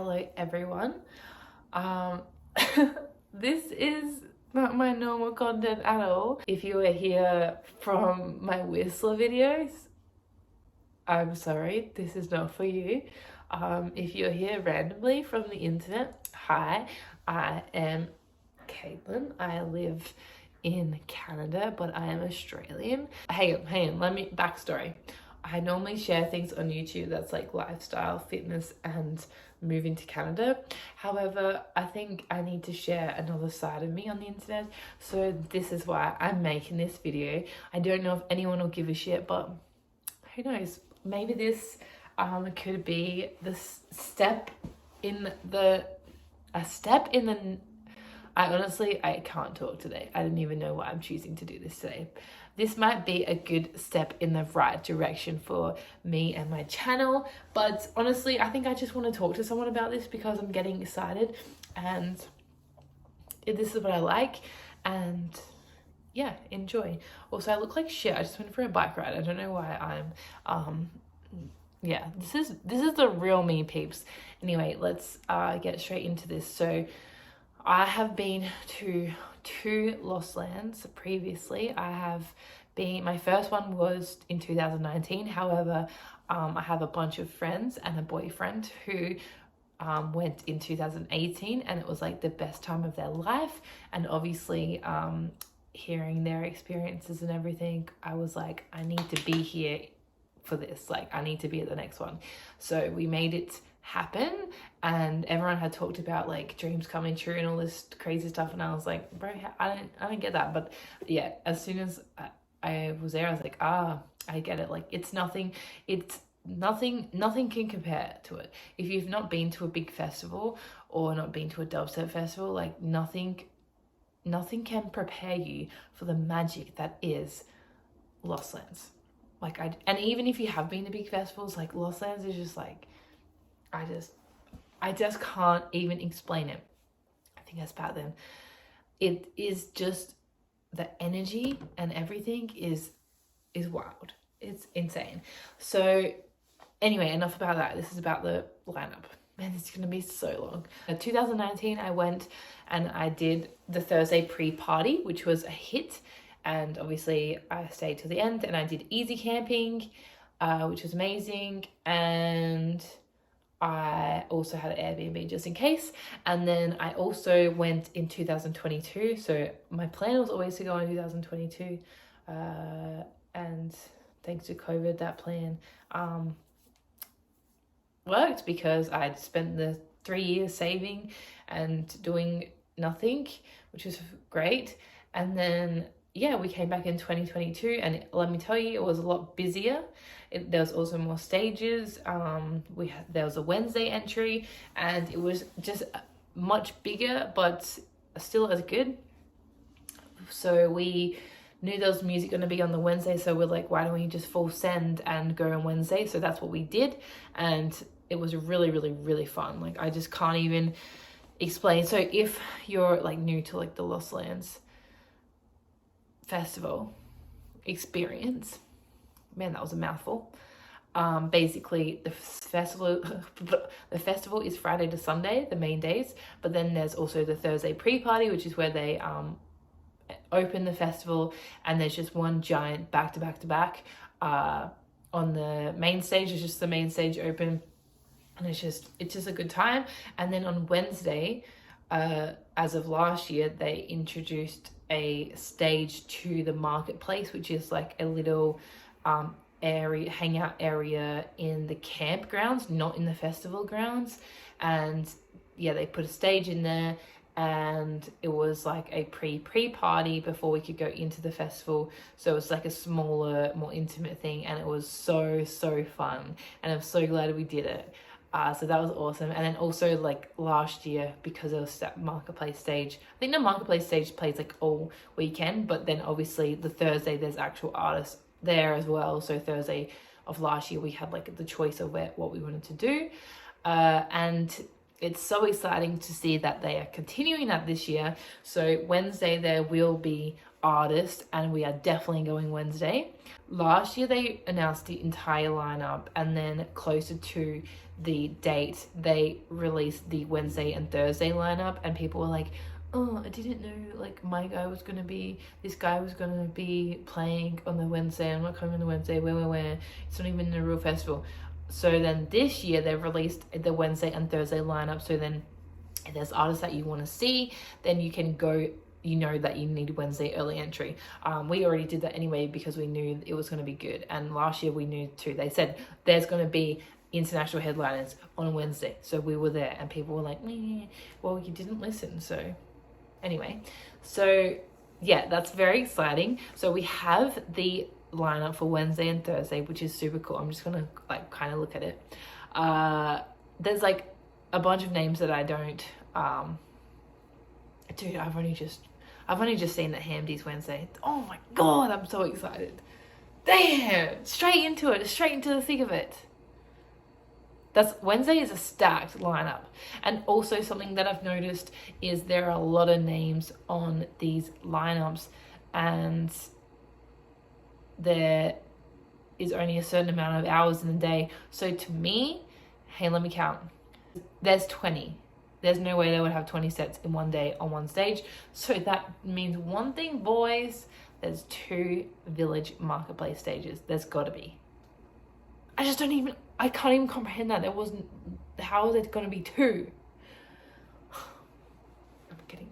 Hello everyone. Um, this is not my normal content at all. If you were here from my Whistler videos, I'm sorry, this is not for you. If you're here randomly from the internet, hi, I am Caitlin. I live in Canada, but I am Australian. Hang on, let me backstory. I normally share things on YouTube that's like lifestyle, fitness, and moving to Canada. However, I think I need to share another side of me on the internet. So this is why I'm making this video. I don't know if anyone will give a shit, but who knows? Maybe this could be the step in the I can't talk today. I don't even know why I'm choosing to do this today. This might be a good step in the right direction for me and my channel. But honestly, I think I just want to talk to someone about this because I'm getting excited and this is what I like. And yeah, enjoy. Also, I look like shit. I just went for a bike ride. I don't know why I'm yeah, this is the real me, peeps. Anyway, let's get straight into this. So I have been to 2 Lost Lands previously. My first one was in 2019. However, I have a bunch of friends and a boyfriend who went in 2018, and it was like the best time of their life. And obviously, hearing their experiences and everything, I was like, I need to be here for this. Like, I need to be at the next one. So we made it happen, and everyone had talked about like dreams coming true and all this crazy stuff, and I was like, bro, I don't get that. But yeah, as soon as I was there, I was like, I get it. Like, nothing can compare to it. If you've not been to a big festival or not been to a dubstep festival, like nothing can prepare you for the magic that is Lost Lands. Like, and even if you have been to big festivals, like Lost Lands is just like, I just can't even explain it. I think that's about them. It is just, the energy and everything is wild. It's insane. So anyway, enough about that. This is about the lineup. Man, it's gonna be so long. In 2019, I went and I did the Thursday pre-party, which was a hit. And obviously I stayed till the end, and I did easy camping, which was amazing. And I also had an Airbnb just in case. And then I also went in 2022. So my plan was always to go in 2022. And thanks to COVID, that plan worked because I'd spent the 3 years saving and doing nothing, which was great. And then yeah, we came back in 2022, and let me tell you, it was a lot busier. There was also more stages. There was a Wednesday entry, and it was just much bigger, but still as good. So we knew there was music going to be on the Wednesday, so we're like, why don't we just full send and go on Wednesday? So that's what we did, and it was really, really, really fun. Like, I just can't even explain. So if you're like new to like the Lost Lands festival experience, man, that was a mouthful. Basically the festival is Friday to Sunday, the main days, but then there's also the Thursday pre-party, which is where they open the festival, and there's just one giant back to back on the main stage. It's just the main stage open, and it's just a good time. And then on Wednesday, as of last year, they introduced a stage to the marketplace, which is like a little hangout area in the campgrounds, not in the festival grounds. And yeah, they put a stage in there, and it was like a pre-party before we could go into the festival. So it was like a smaller, more intimate thing, and it was so fun, and I'm so glad we did it. So that was awesome. And then also like last year, because it was that marketplace stage, I think the marketplace stage plays like all weekend, but then obviously the Thursday there's actual artists there as well. So Thursday of last year we had like the choice of what we wanted to do, and it's so exciting to see that they are continuing that this year. So Wednesday there will be artists, and we are definitely going Wednesday. Last year they announced the entire lineup, and then closer to the date they released the Wednesday and Thursday lineup, and people were like, oh, I didn't know like this guy was gonna be playing on the Wednesday. I'm not coming on the Wednesday. Where? It's not even a real festival. So then this year they've released the Wednesday and Thursday lineup. So then if there's artists that you want to see, then you can go, you know that you need Wednesday early entry. We already did that anyway because we knew it was going to be good. And last year we knew too. They said there's going to be international headliners on Wednesday. So we were there, and people were like, well, you didn't listen. So anyway, so yeah, that's very exciting. So we have the lineup for Wednesday and Thursday, which is super cool. I'm just gonna like kind of look at it. There's like a bunch of names that I don't dude, I've only just seen that Hamdy's Wednesday. Oh my god, I'm so excited. Damn, straight into the thick of it. Wednesday is a stacked lineup. And also something that I've noticed is there are a lot of names on these lineups, and there is only a certain amount of hours in the day. So to me, hey, let me count. There's 20. There's no way they would have 20 sets in one day on one stage. So that means one thing, boys, there's 2 Village Marketplace stages. There's gotta be. I can't even comprehend that. How is it gonna be 2?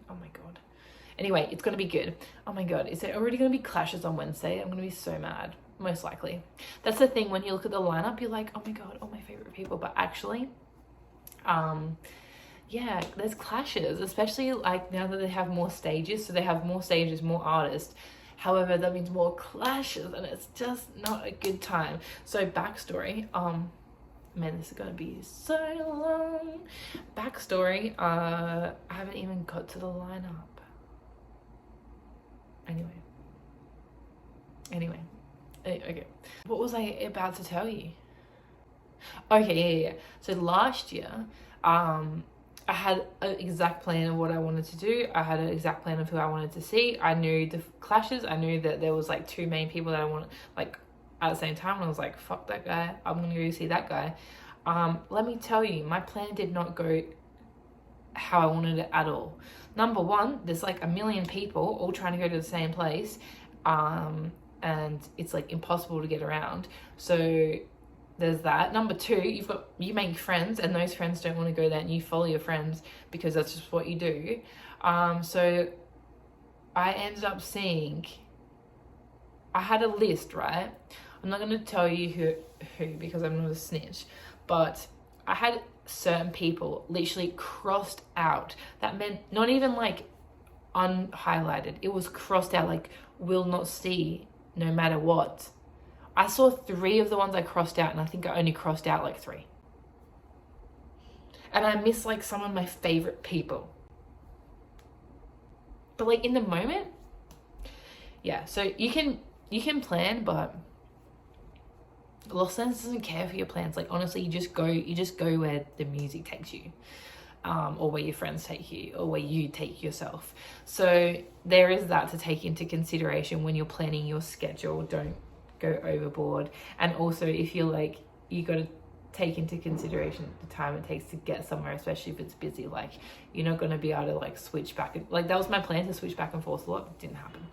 Oh my god. Anyway, it's gonna be good. Oh my god, is there already gonna be clashes on Wednesday? I'm gonna be so mad, most likely. That's the thing, when you look at the lineup, you're like, oh my god, all my favorite people. But actually, yeah, there's clashes, especially like now that they have more stages. So they have more stages, more artists. However, that means more clashes, and it's just not a good time. So backstory, man, this is gonna be so long. Backstory, I haven't even got to the lineup. Anyway, okay. What was I about to tell you? Okay, yeah. So last year, I had an exact plan of what I wanted to do. I had an exact plan of who I wanted to see. I knew the clashes. I knew that there was like 2 main people that I wanted, like at the same time. And I was like, fuck that guy. I'm going to go see that guy. Let me tell you, my plan did not go how I wanted it at all. Number one, there's like a million people all trying to go to the same place. And it's like impossible to get around. So there's that. Number 2, you make friends, and those friends don't want to go there, and you follow your friends because that's just what you do. So I ended up seeing, I had a list, right? I'm not going to tell you who because I'm not a snitch, but I had certain people literally crossed out. That meant not even like unhighlighted. It was crossed out, like will not see no matter what. I saw 3 of the ones I crossed out, and I think I only crossed out like 3. And I missed like some of my favorite people. But like in the moment, yeah, so you can plan, but Los Angeles doesn't care for your plans. Like honestly, you just go where the music takes you. Or where your friends take you, or where you take yourself. So there is that to take into consideration when you're planning your schedule. Don't go overboard. And also, if you're like, you got to take into consideration the time it takes to get somewhere, especially if it's busy. Like you're not going to be able to like switch back. Like that was my plan, to switch back and forth a lot. It didn't happen.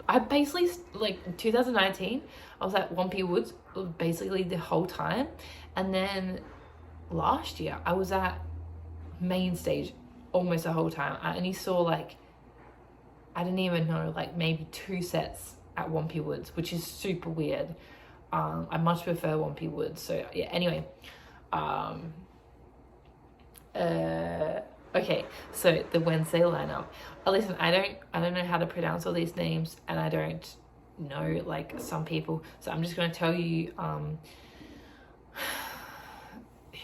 I basically, like 2019, I was at Wompy Woods basically the whole time. And then last year I was at main stage almost the whole time. I only saw like, I didn't even know, like maybe 2 sets at Wompy Woods, which is super weird. I much prefer Wompy Woods. So yeah, anyway, okay, so the Wednesday lineup. Listen, I don't know how to pronounce all these names, and I don't know like some people, so I'm just going to tell you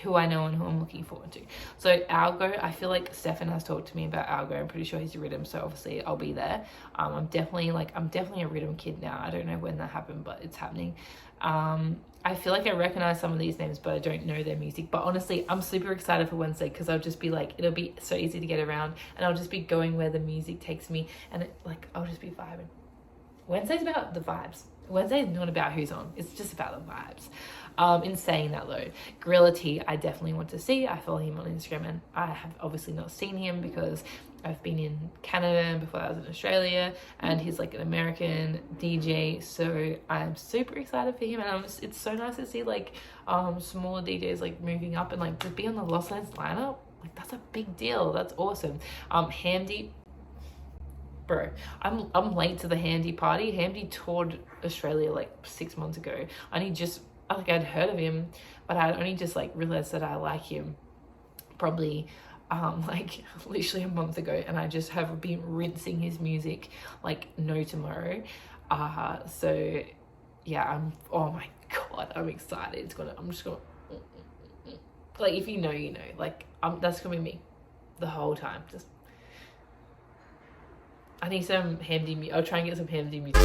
who I know and who I'm looking forward to. So Algo, I feel like Stefan has talked to me about Algo. I'm pretty sure he's a rhythm, so obviously I'll be there. I'm definitely a rhythm kid now. I don't know when that happened, but it's happening. I feel like I recognize some of these names, but I don't know their music. But honestly, I'm super excited for Wednesday because I'll just be like, it'll be so easy to get around, and I'll just be going where the music takes me, and I'll just be vibing. Wednesday's about the vibes. Wednesday's not about who's on. It's just about the vibes. In saying that though, Gorilla T, I definitely want to see. I follow him on Instagram, and I have obviously not seen him because I've been in Canada before I was in Australia, and he's like an American DJ, so I'm super excited for him. And it's so nice to see like smaller DJs like moving up and like to be on the Lost Lands lineup. Like that's a big deal. That's awesome. Hamdi, bro, I'm late to the Hamdi party. Hamdi toured Australia like 6 months ago. I'd heard of him, but I'd only just like realized that I like him probably like literally a month ago, and I just have been rinsing his music like no tomorrow. So yeah, oh my god, I'm excited. I'm just gonna like, if you know, you know, like that's gonna be me the whole time. Just I need some Hamdi. I'll try and get some Hamdi music.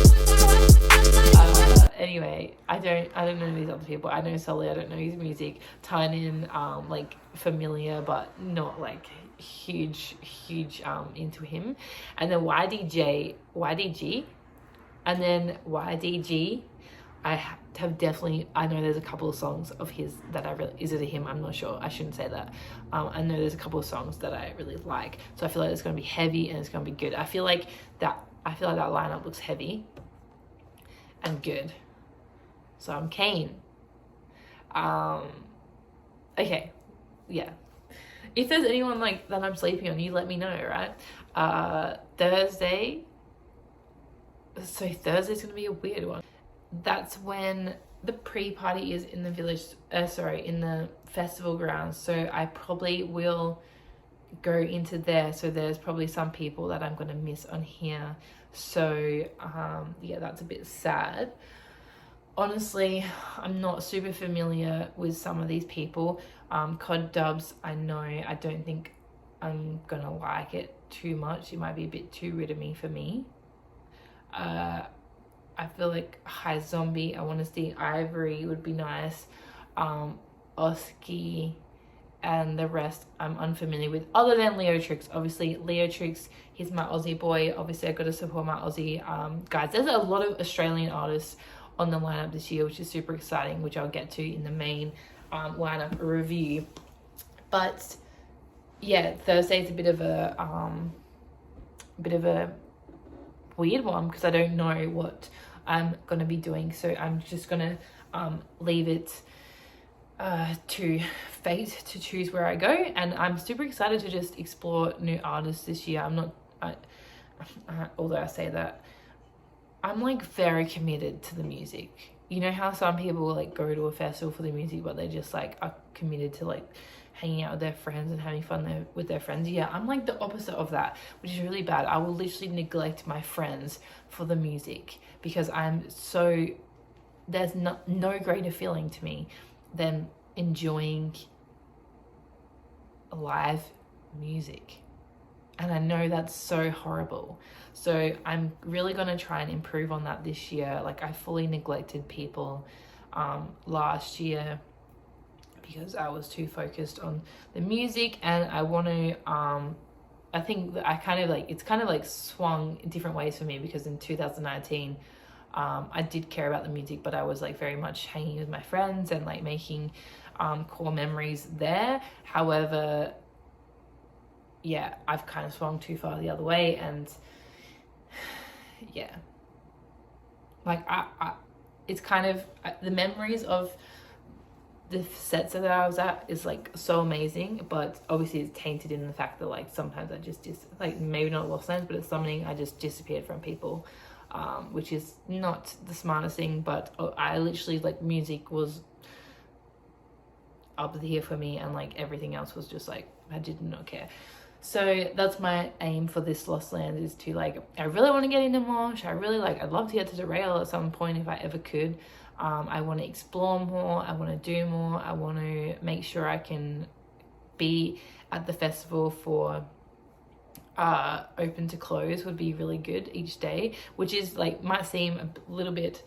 Anyway, I don't know these other people. I know Sully. I don't know his music. Tynan, like familiar, but not like huge into him. And then YDG, and then YDG. I know there's a couple of songs of his that I really, is it a him? I'm not sure. I shouldn't say that. I know there's a couple of songs that I really like. So I feel like it's going to be heavy and it's going to be good. I feel like that lineup looks heavy and good. So I'm keen. Okay. Yeah. If there's anyone like that I'm sleeping on, you let me know, right? Thursday. So Thursday's going to be a weird one. That's when the pre-party is in the village, in the festival grounds. So I probably will go into there. So there's probably some people that I'm going to miss on here. So yeah, that's a bit sad. Honestly, I'm not super familiar with some of these people. Cod Dubs, I know, I don't think I'm going to like it too much. It might be a bit too rhythmy for me. I feel like High Zombie, I want to see Ivory would be nice. Oski and the rest I'm unfamiliar with, other than Leo Trix. Obviously Leo Trix, he's my Aussie boy. Obviously I got to support my Aussie guys. There's a lot of Australian artists on the lineup this year, which is super exciting, which I'll get to in the main lineup review. But yeah, Thursday's a bit of a weird one because I don't know what I'm gonna be doing, so I'm just gonna leave it to fate to choose where I go. And I'm super excited to just explore new artists this year. Although I say that, I'm like very committed to the music. You know how some people like go to a festival for the music, but they just like are committed to like hanging out with their friends and having fun with their friends. Yeah, I'm like the opposite of that, which is really bad. I will literally neglect my friends for the music because there's no greater feeling to me than enjoying live music. And I know that's so horrible. So I'm really going to try and improve on that this year. Like I fully neglected people last year because I was too focused on the music, and I want to I think that it's kind of like swung in different ways for me, because in 2019 I did care about the music, but I was like very much hanging with my friends and like making core memories there. However, yeah, I've kind of swung too far the other way, and yeah, like it's kind of the memories of the sets that I was at is like so amazing, but obviously it's tainted in the fact that like sometimes I just like, maybe not Lost Lands, but it's something I just disappeared from people, which is not the smartest thing. But I literally, like, music was up here for me, and like everything else was just like I did not care. So that's my aim for this Lost Lands, is to like, I really want to get into Mosh. I'd love to get to Derail at some point if I ever could. I want to explore more, I want to do more, I want to make sure I can be at the festival for open to close would be really good each day, which is like might seem a little bit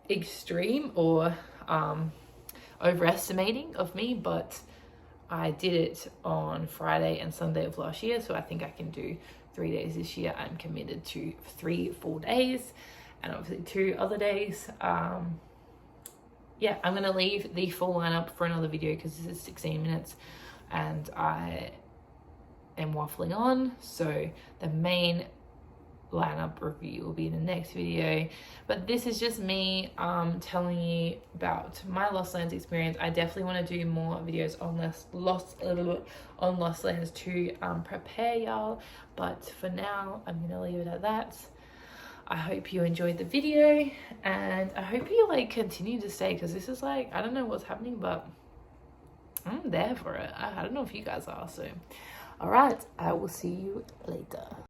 extreme or overestimating of me, but I did it on Friday and Sunday of last year, so I think I can do 3 days this year. I'm committed to 3 full days and obviously 2 other days. Yeah, I'm gonna leave the full lineup for another video because this is 16 minutes and I am waffling on, so the main lineup review will be in the next video. But this is just me telling you about my Lost Lands experience. I definitely want to do more videos on Lost Lands to prepare y'all, but for now I'm gonna leave it at that. I hope you enjoyed the video and I hope you like continue to stay, because this is like, I don't know what's happening, but I'm there for it. I don't know if you guys are. So all right, I will see you later.